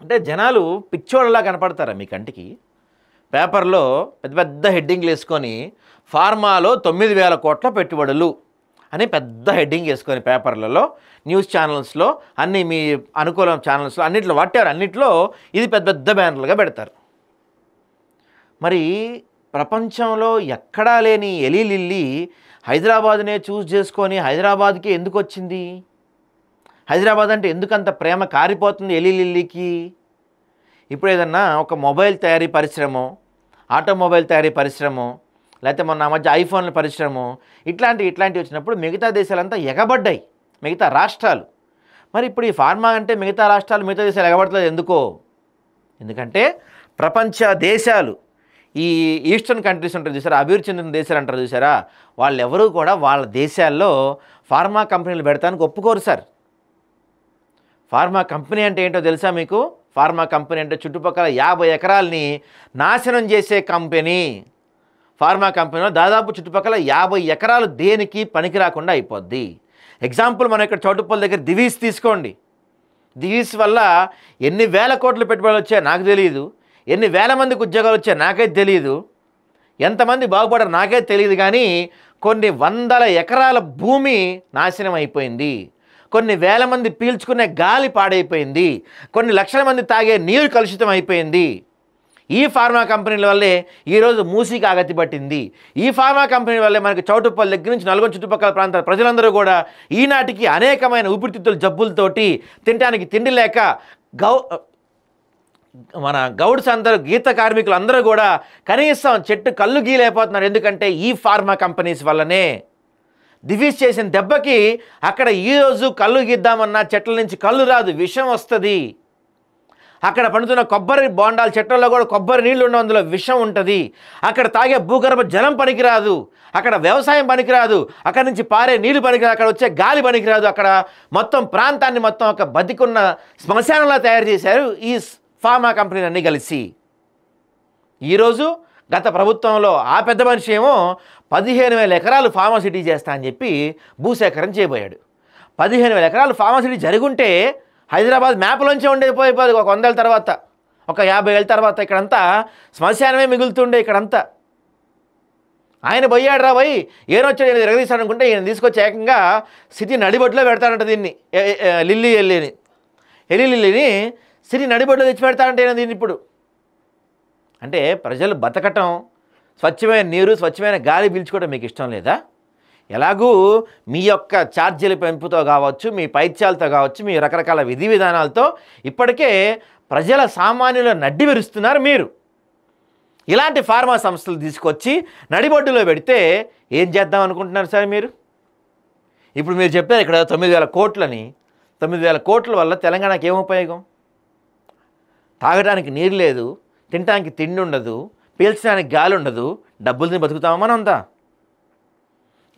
అంటే జనాలు పిచ్చోళ్ళలా కనపడతారా మీ కంటికి? పేపర్లో పెద్ద పెద్ద హెడ్డింగ్లు వేసుకొని ఫార్మాలో 9,000 కోట్ల పెట్టుబడులు అని పెద్ద హెడ్డింగ్ వేసుకొని పేపర్లలో, న్యూస్ ఛానల్స్లో, అన్నీ మీ అనుకూలం ఛానల్స్లో అన్నింటిలో వాటారు, అన్నింటిలో ఇది పెద్ద పెద్ద బ్యానర్లుగా పెడతారు. మరి ప్రపంచంలో ఎక్కడా లేని ఎలీ లిల్లీ హైదరాబాద్నే చూస్ చేసుకొని హైదరాబాద్కి ఎందుకు వచ్చింది? హైదరాబాద్ అంటే ఎందుకంత ప్రేమ కారిపోతుంది ఎలీ లిల్లీకి? ఇప్పుడు ఏదన్నా ఒక మొబైల్ తయారీ పరిశ్రమ, ఆటోమొబైల్ తయారీ పరిశ్రమ, లేకపోతే మొన్న మధ్య ఐఫోన్ల పరిశ్రమ, ఇట్లాంటివి వచ్చినప్పుడు మిగతా దేశాలంతా ఎగబడ్డాయి, మిగతా రాష్ట్రాలు. మరి ఇప్పుడు ఈ ఫార్మా అంటే మిగతా రాష్ట్రాలు, మిగతా దేశాలు ఎగబడలేదు ఎందుకో? ఎందుకంటే ప్రపంచ దేశాలు, ఈ ఈస్టర్న్ కంట్రీస్ ఉంటారు చూసారా, అభివృద్ధి చెందిన దేశాలు అంటారు చూసారా, వాళ్ళు ఎవరూ కూడా వాళ్ళ దేశాల్లో ఫార్మా కంపెనీలు పెడతానికి ఒప్పుకోరు సార్. ఫార్మా కంపెనీ అంటే ఏంటో తెలుసా మీకు? ఫార్మా కంపెనీ అంటే చుట్టుపక్కల 50 ఎకరాలని నాశనం చేసే కంపెనీ. ఫార్మా కంపెనీలో దాదాపు చుట్టుపక్కల 50 ఎకరాలు దేనికి పనికి రాకుండా అయిపోద్ది. ఎగ్జాంపుల్ మనం ఇక్కడ చౌటుప్పల్ దగ్గర దివీస్ తీసుకోండి. దివీస్ వల్ల ఎన్ని వేల కోట్లు పెట్టుబడులు వచ్చాయో నాకు తెలియదు, ఎన్ని వేల మందికి ఉద్యోగాలు వచ్చాయో నాకైతే తెలియదు, ఎంతమంది బాగుపడారు నాకైతే తెలియదు. కానీ కొన్ని వందల ఎకరాల భూమి నాశనం అయిపోయింది, కొన్ని వేల మంది పీల్చుకునే గాలి పాడైపోయింది, కొన్ని లక్షల మంది తాగే నీరు కలుషితం అయిపోయింది. ఈ ఫార్మా కంపెనీల వల్లే ఈరోజు మూసీకి ఆగతి పట్టింది. ఈ ఫార్మా కంపెనీ వల్లే మనకి చౌటుప్పల్ దగ్గర నుంచి నల్గొండ చుట్టుపక్కల ప్రాంతాల ప్రజలందరూ కూడా ఈనాటికి అనేకమైన ఊపిరితిత్తుల జబ్బులతోటి తినడానికి తిండి లేక మన గౌడ్స్ అందరూ, గీత కార్మికులు అందరూ కూడా కనీసం చెట్టు కళ్ళు గీలేకపోతున్నారు. ఎందుకంటే ఈ ఫార్మా కంపెనీస్ వల్లనే. దివీస్ చేసిన దెబ్బకి అక్కడ ఈరోజు కళ్ళు గీద్దామన్నా చెట్ల నుంచి కళ్ళు రాదు, విషం వస్తుంది. అక్కడ పండుతున్న కొబ్బరి బోండాల చెట్లలో కూడా కొబ్బరి నీళ్లు ఉన్న అందులో విషం ఉంటుంది. అక్కడ తాగే భూగర్భ జలం పనికిరాదు, అక్కడ వ్యవసాయం పనికిరాదు, అక్కడ నుంచి పారే నీళ్లు పనికిరాదు, అక్కడ వచ్చే గాలి పనికిరాదు. అక్కడ మొత్తం ప్రాంతాన్ని మొత్తం ఒక బతికున్న శ్మశానంలా తయారు చేశారు ఈ ఫార్మా కంపెనీలన్నీ కలిసి. ఈరోజు గత ప్రభుత్వంలో ఆ పెద్ద మనిషి ఏమో 15,000 ఎకరాలు ఫార్మాసిటీ చేస్తా అని చెప్పి భూసేకరణ చేయబోయాడు. 15,000 ఎకరాలు ఫార్మాసిటీ జరుగుంటే హైదరాబాద్ మ్యాప్లోంచే ఉండిపోయిపోదు. ఒక 100 ఏళ్ళ తర్వాత, ఒక 50 ఏళ్ళ తర్వాత ఇక్కడంతా శ్మశానమే మిగులుతుండే. ఇక్కడంతా ఆయన పోయాడు రా పోయి ఏనొచ్చాడు ఈయన ఎరగదీశాడు అనుకుంటే ఈయన తీసుకొచ్చి ఏకంగా సిటీ నడిబొడ్లో పెడతానంట దీన్ని. ఎలీ లిల్లీని సిటీ నడిబొడ్లో తెచ్చి పెడతానంటే ఈయన దీన్ని. ఇప్పుడు అంటే ప్రజలు బతకటం, స్వచ్ఛమైన నీరు, స్వచ్ఛమైన గాలి పీల్చుకోవడం మీకు ఇష్టం లేదా? ఎలాగూ మీ యొక్క ఛార్జీల పెంపుతో కావచ్చు, మీ పైత్యాలతో కావచ్చు, మీ రకరకాల విధి విధానాలతో ఇప్పటికే ప్రజల సామాన్యుల నడ్డి విరుస్తున్నారు మీరు. ఇలాంటి ఫార్మా సంస్థలు తీసుకొచ్చి నడిబొడ్డులో పెడితే ఏం చేద్దాం అనుకుంటున్నారు సార్ మీరు? ఇప్పుడు మీరు చెప్పారు ఇక్కడ 9,000 కోట్లని. 9,000 కోట్ల వల్ల తెలంగాణకి ఏం ఉపయోగం? తాగడానికి నీరు లేదు, తినడానికి తిండి ఉండదు, పీల్చడానికి గాలి ఉండదు, డబ్బులు బతుకుతామా మనంతా?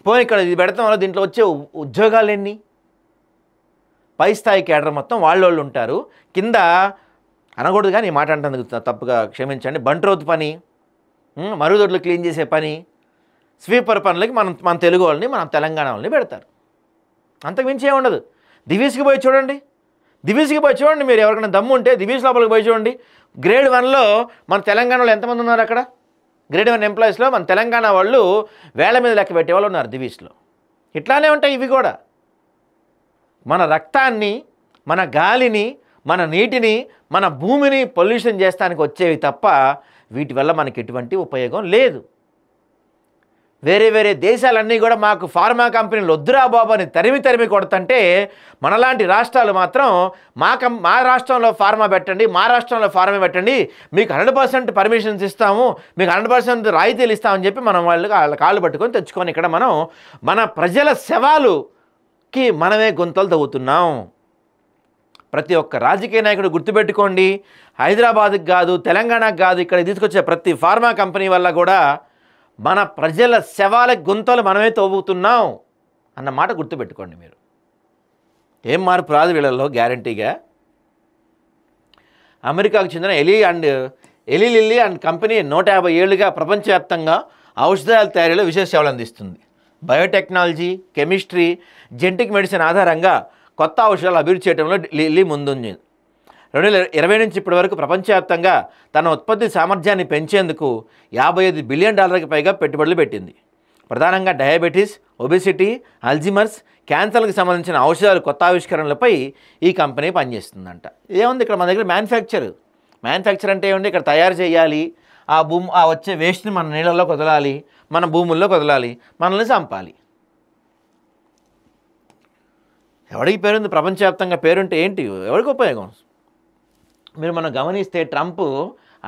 పోనీ ఇక్కడ ఇది పెడతాం వల్ల దీంట్లో వచ్చే ఉద్యోగాలు ఎన్ని? పై స్థాయి కేడర్ మొత్తం వాళ్ళు ఉంటారు. కింద అనకూడదు కానీ ఈ మాట అంటందుకు తప్పుగా క్షమించండి, బంట్రోతు పని, మరుగుదొడ్లు క్లీన్ చేసే పని, స్వీపర్ పనులకి మన తెలుగు వాళ్ళని, మన తెలంగాణ వాళ్ళని పెడతారు. అంతకుమించి ఏముండదు. దివీస్కి పోయి చూడండి, మీరు ఎవరికైనా దమ్ము ఉంటే దివీస్ లోపలికి పోయి చూడండి. గ్రేడ్ 1లో మన తెలంగాణలో ఎంతమంది ఉన్నారు? అక్కడ గ్రేడ్ 1 ఎంప్లాయీస్లో మన తెలంగాణ వాళ్ళు వేల మీద లెక్క పెట్టేవాళ్ళు ఉన్నారు దివీస్లో. ఇట్లానే ఉంటాయి ఇవి కూడా. మన రక్తాన్ని, మన గాలిని, మన నీటిని, మన భూమిని పొల్యూషన్ చేస్తానికి వచ్చేవి తప్ప వీటి వల్ల మనకి ఎటువంటి ఉపయోగం లేదు. వేరే దేశాలన్నీ కూడా మాకు ఫార్మా కంపెనీలు వద్దురా బాబు అని తరిమి కొడుతుంటే మనలాంటి రాష్ట్రాలు మాత్రం మా రాష్ట్రంలో ఫార్మా పెట్టండి, మా రాష్ట్రంలో ఫార్మా పెట్టండి, మీకు 100% పర్మిషన్స్ ఇస్తాము, మీకు 100% రాయితీలు ఇస్తామని చెప్పి మనం వాళ్ళ కాళ్ళు పట్టుకొని తెచ్చుకొని ఇక్కడ మనం మన ప్రజల శవాలుకి మనమే గుంతలు తవ్వుతున్నాం. ప్రతి ఒక్క రాజకీయ నాయకుడు గుర్తుపెట్టుకోండి, హైదరాబాద్కి కాదు, తెలంగాణకు కాదు, ఇక్కడ తీసుకొచ్చే ప్రతి ఫార్మా కంపెనీ వల్ల కూడా మన ప్రజల శవాల గుంతలు మనమే తవ్వుతున్నాం అన్న మాట గుర్తుపెట్టుకోండి మీరు. ఏం మార్పు రాదు వీళ్ళల్లో గ్యారంటీగా. అమెరికాకు చెందిన ఎలీ లిల్లీ అండ్ కంపెనీ 150 ఏళ్లుగా ప్రపంచవ్యాప్తంగా ఔషధాల తయారీలో విశేష సేవలు అందిస్తుంది. బయోటెక్నాలజీ, కెమిస్ట్రీ, జెనెటిక్ మెడిసిన్ ఆధారంగా కొత్త ఔషధాలు అభివృద్ధి చేయడంలో లిల్లీ ముందుంది. 2020 నుంచి ఇప్పటి వరకు ప్రపంచవ్యాప్తంగా తన ఉత్పత్తి సామర్థ్యాన్ని పెంచేందుకు $55 బిలియన్ పైగా పెట్టుబడులు పెట్టింది. ప్రధానంగా డయాబెటీస్, ఒబెసిటీ, అల్జిమర్స్, క్యాన్సర్లకు సంబంధించిన ఔషధాలు కొత్త ఆవిష్కరణలపై ఈ కంపెనీ పనిచేస్తుందంట. ఏముంది ఇక్కడ మన దగ్గర మ్యానుఫ్యాక్చర్ అంటే ఏముంది, ఇక్కడ తయారు చేయాలి, ఆ వచ్చే వేస్ట్ని మన నీళ్ళల్లో వదలాలి, మన భూముల్లో వదలాలి, మనల్ని చంపాలి. ఎవరికి పేరుంది? ప్రపంచవ్యాప్తంగా పేరుంటే ఏంటి, ఎవరికి ఉపయోగం? మనం గమనిస్తే ట్రంప్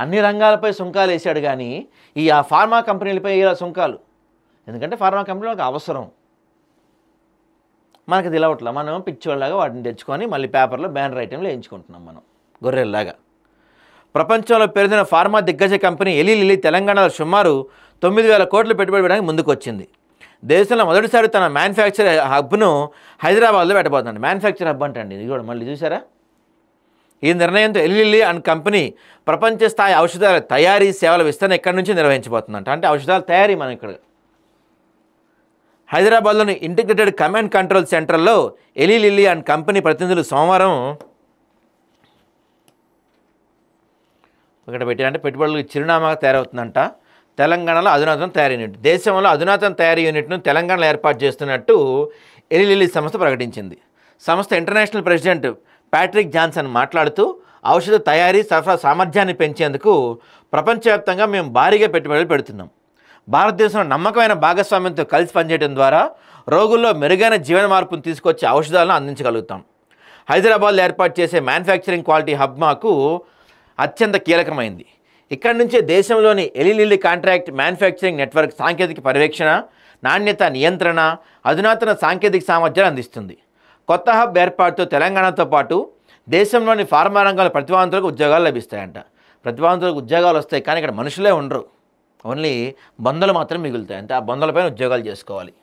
అన్ని రంగాలపై సుంకాలు వేసాడు, కానీ ఆ ఫార్మా కంపెనీలపై ఇలా సుంకాలు. ఎందుకంటే ఫార్మా కంపెనీలకు అవసరం. మనకి తెలవట్లా, మనం పిచ్చోళ్ళలాగా వాటిని తెచ్చుకొని మళ్ళీ పేపర్లో బ్యానర్ ఐటెంలు వేయించుకుంటున్నాం మనం గొర్రెల్లాగా. ప్రపంచంలో పెరిగిన ఫార్మా దిగ్గజ కంపెనీ ఎలీ లిల్లీ తెలంగాణలో సుమారు 9,000 కోట్లు పెట్టుబడి పెట్టడానికి ముందుకు వచ్చింది. దేశంలో మొదటిసారి తన మ్యానుఫ్యాక్చర్ హబ్ను హైదరాబాద్లో పెట్టబోతుంది. మ్యానుఫ్యాక్చర్ హబ్ అంటే ఇది కూడా మళ్ళీ చూసారా? ఈ నిర్ణయంతో ఎలీ లిల్లీ అండ్ కంపెనీ ప్రపంచ స్థాయి ఔషధాల తయారీ సేవల విస్తరణ ఇక్కడి నుంచి నిర్వహించబోతుందంట. అంటే ఔషధాల తయారీ మనం ఇక్కడ హైదరాబాద్లోని ఇంటిగ్రేటెడ్ కమాండ్ కంట్రోల్ సెంటర్లో ఎలీ లిల్లీ అండ్ కంపెనీ ప్రతినిధులు సోమవారం ఇక్కడ పెట్టారంటే పెట్టుబడులకు చిరునామాగా తయారవుతుందంట. తెలంగాణలో అధునాతన తయారీ యూనిట్, దేశంలో అధునాతన తయారీ యూనిట్ను తెలంగాణలో ఏర్పాటు చేస్తున్నట్టు ఎలీ లిల్లీ సంస్థ ప్రకటించింది. సంస్థ ఇంటర్నేషనల్ ప్రెసిడెంట్ ప్యాట్రిక్ జాన్సన్ మాట్లాడుతూ, ఔషధ తయారీ సరఫరా సామర్థ్యాన్ని పెంచేందుకు ప్రపంచవ్యాప్తంగా మేము భారీగా పెట్టుబడులు పెడుతున్నాం. భారతదేశంలో నమ్మకమైన భాగస్వామ్యంతో కలిసి పనిచేయడం ద్వారా రోగుల్లో మెరుగైన జీవన మార్పును తీసుకొచ్చే ఔషధాలను అందించగలుగుతాం. హైదరాబాద్లో ఏర్పాటు చేసే మ్యానుఫ్యాక్చరింగ్ క్వాలిటీ హబ్ మాకు అత్యంత కీలకమైంది. ఇక్కడి నుంచే దేశంలోని Eli Lilly contract manufacturing network సాంకేతిక పర్యవేక్షణ, నాణ్యత నియంత్రణ, అధునాతన సాంకేతిక సామర్థ్యాలు అందిస్తుంది. కొత్త హబ్ ఏర్పాటుతో తెలంగాణతో పాటు దేశంలోని ఫార్మా రంగంలో ప్రతిభావంతులకు ఉద్యోగాలు లభిస్తాయంట. ప్రతిభావంతులకు ఉద్యోగాలు వస్తాయి, కానీ ఇక్కడ మనుషులే ఉండరు, ఓన్లీ బొందలు మాత్రం మిగులుతాయి. అంటే ఆ బొందలపైన ఉద్యోగాలు చేసుకోవాలి.